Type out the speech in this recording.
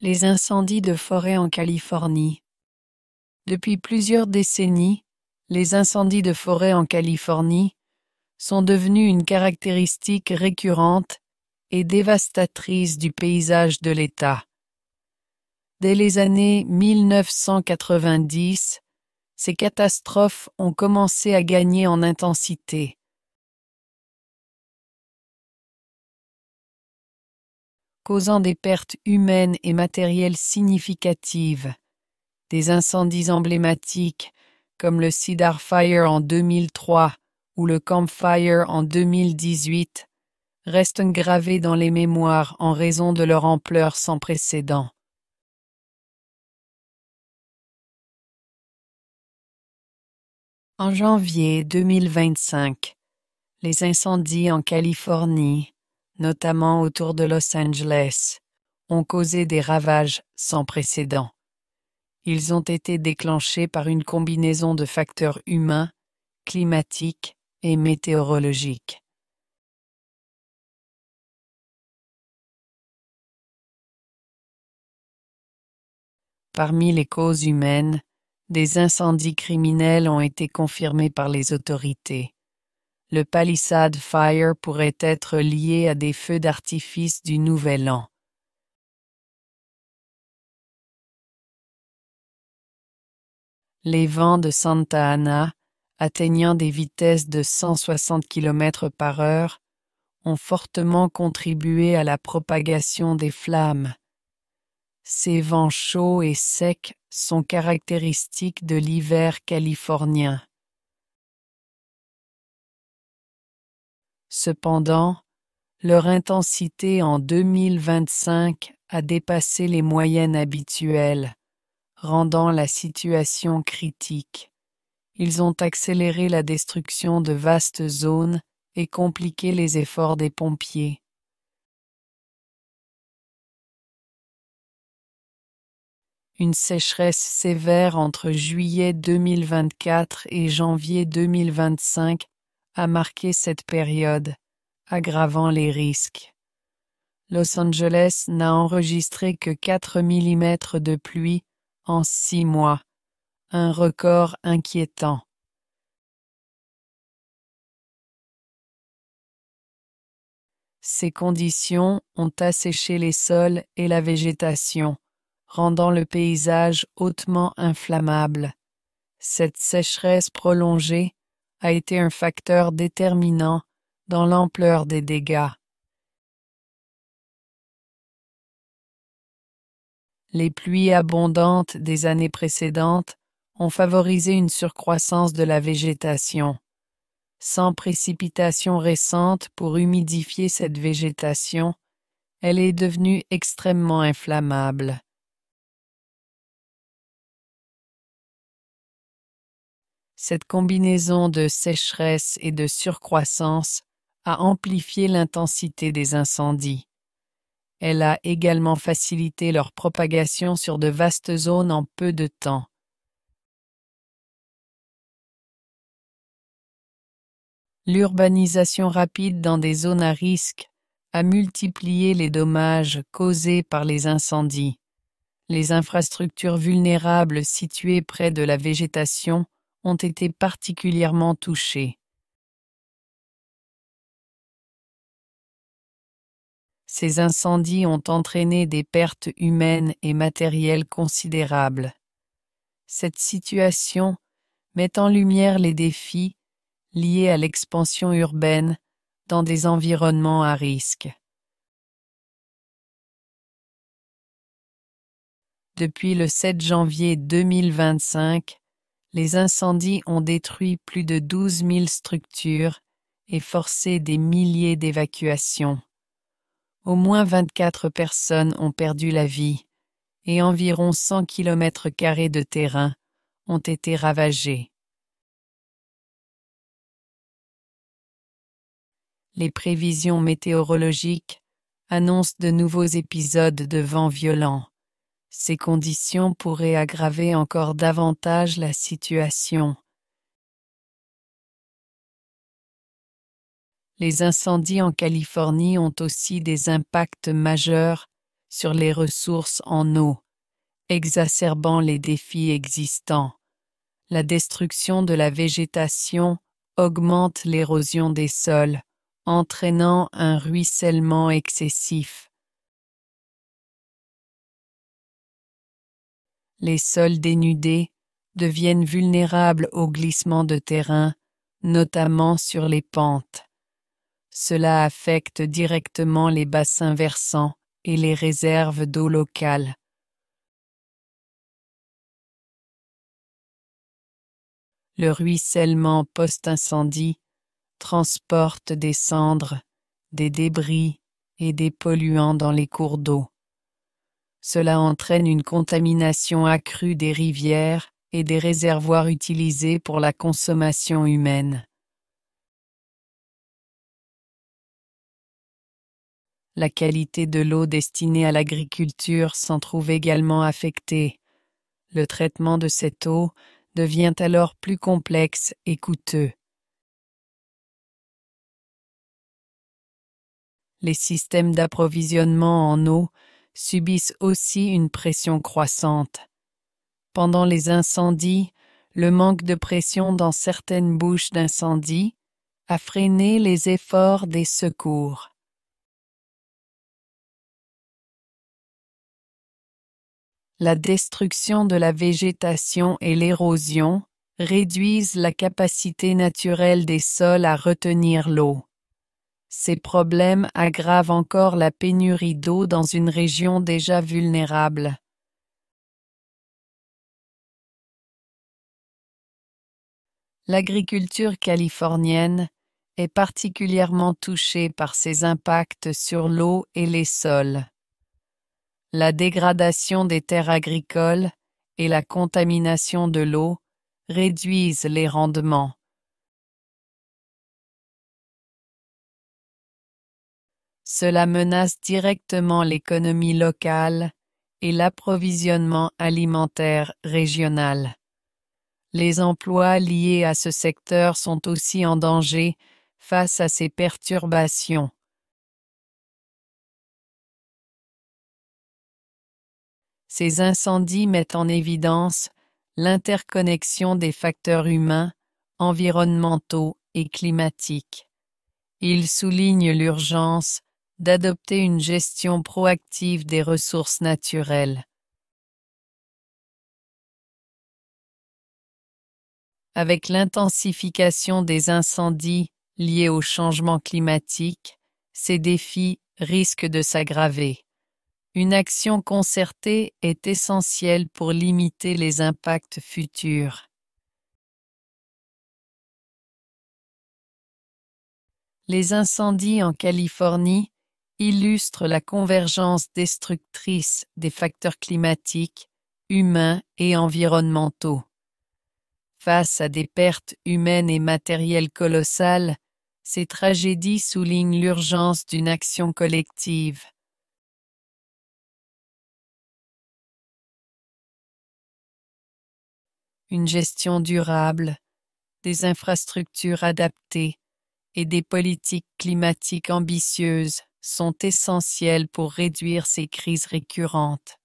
Les incendies de forêt en Californie. Depuis plusieurs décennies, les incendies de forêt en Californie sont devenus une caractéristique récurrente et dévastatrice du paysage de l'État. Dès les années 1990, ces catastrophes ont commencé à gagner en intensité. Causant des pertes humaines et matérielles significatives. Des incendies emblématiques comme le Cedar Fire en 2003 ou le Camp Fire en 2018 restent gravés dans les mémoires en raison de leur ampleur sans précédent. En janvier 2025, les incendies en Californie, notamment autour de Los Angeles, ont causé des ravages sans précédent. Ils ont été déclenchés par une combinaison de facteurs humains, climatiques et météorologiques. Parmi les causes humaines, des incendies criminels ont été confirmés par les autorités. Le Palisade Fire pourrait être lié à des feux d'artifice du Nouvel An. Les vents de Santa Ana, atteignant des vitesses de 160 km/h, ont fortement contribué à la propagation des flammes. Ces vents chauds et secs sont caractéristiques de l'hiver californien. Cependant, leur intensité en 2025 a dépassé les moyennes habituelles, rendant la situation critique. Ils ont accéléré la destruction de vastes zones et compliqué les efforts des pompiers. Une sécheresse sévère entre juillet 2024 et janvier 2025 a marqué cette période, aggravant les risques. Los Angeles n'a enregistré que 4 mm de pluie en 6 mois, un record inquiétant. Ces conditions ont asséché les sols et la végétation, rendant le paysage hautement inflammable. Cette sécheresse prolongée a été un facteur déterminant dans l'ampleur des dégâts. Les pluies abondantes des années précédentes ont favorisé une surcroissance de la végétation. Sans précipitations récentes pour humidifier cette végétation, elle est devenue extrêmement inflammable. Cette combinaison de sécheresse et de surcroissance a amplifié l'intensité des incendies. Elle a également facilité leur propagation sur de vastes zones en peu de temps. L'urbanisation rapide dans des zones à risque a multiplié les dommages causés par les incendies. Les infrastructures vulnérables situées près de la végétation ont été particulièrement touchées. Ces incendies ont entraîné des pertes humaines et matérielles considérables. Cette situation met en lumière les défis liés à l'expansion urbaine dans des environnements à risque. Depuis le 7 janvier 2025, les incendies ont détruit plus de 12 000 structures et forcé des milliers d'évacuations. Au moins 24 personnes ont perdu la vie et environ 100 km² de terrain ont été ravagés. Les prévisions météorologiques annoncent de nouveaux épisodes de vents violents. Ces conditions pourraient aggraver encore davantage la situation. Les incendies en Californie ont aussi des impacts majeurs sur les ressources en eau, exacerbant les défis existants. La destruction de la végétation augmente l'érosion des sols, entraînant un ruissellement excessif. Les sols dénudés deviennent vulnérables aux glissements de terrain, notamment sur les pentes. Cela affecte directement les bassins versants et les réserves d'eau locales. Le ruissellement post-incendie transporte des cendres, des débris et des polluants dans les cours d'eau. Cela entraîne une contamination accrue des rivières et des réservoirs utilisés pour la consommation humaine. La qualité de l'eau destinée à l'agriculture s'en trouve également affectée. Le traitement de cette eau devient alors plus complexe et coûteux. Les systèmes d'approvisionnement en eau subissent aussi une pression croissante. Pendant les incendies, le manque de pression dans certaines bouches d'incendie a freiné les efforts des secours. La destruction de la végétation et l'érosion réduisent la capacité naturelle des sols à retenir l'eau. Ces problèmes aggravent encore la pénurie d'eau dans une région déjà vulnérable. L'agriculture californienne est particulièrement touchée par ces impacts sur l'eau et les sols. La dégradation des terres agricoles et la contamination de l'eau réduisent les rendements. Cela menace directement l'économie locale et l'approvisionnement alimentaire régional. Les emplois liés à ce secteur sont aussi en danger face à ces perturbations. Ces incendies mettent en évidence l'interconnexion des facteurs humains, environnementaux et climatiques. Ils soulignent l'urgence d'adopter une gestion proactive des ressources naturelles. Avec l'intensification des incendies liés au changement climatique, ces défis risquent de s'aggraver. Une action concertée est essentielle pour limiter les impacts futurs. Les incendies en Californie illustrent la convergence destructrice des facteurs climatiques, humains et environnementaux. Face à des pertes humaines et matérielles colossales, ces tragédies soulignent l'urgence d'une action collective. Une gestion durable, des infrastructures adaptées et des politiques climatiques ambitieuses sont essentielles pour réduire ces crises récurrentes.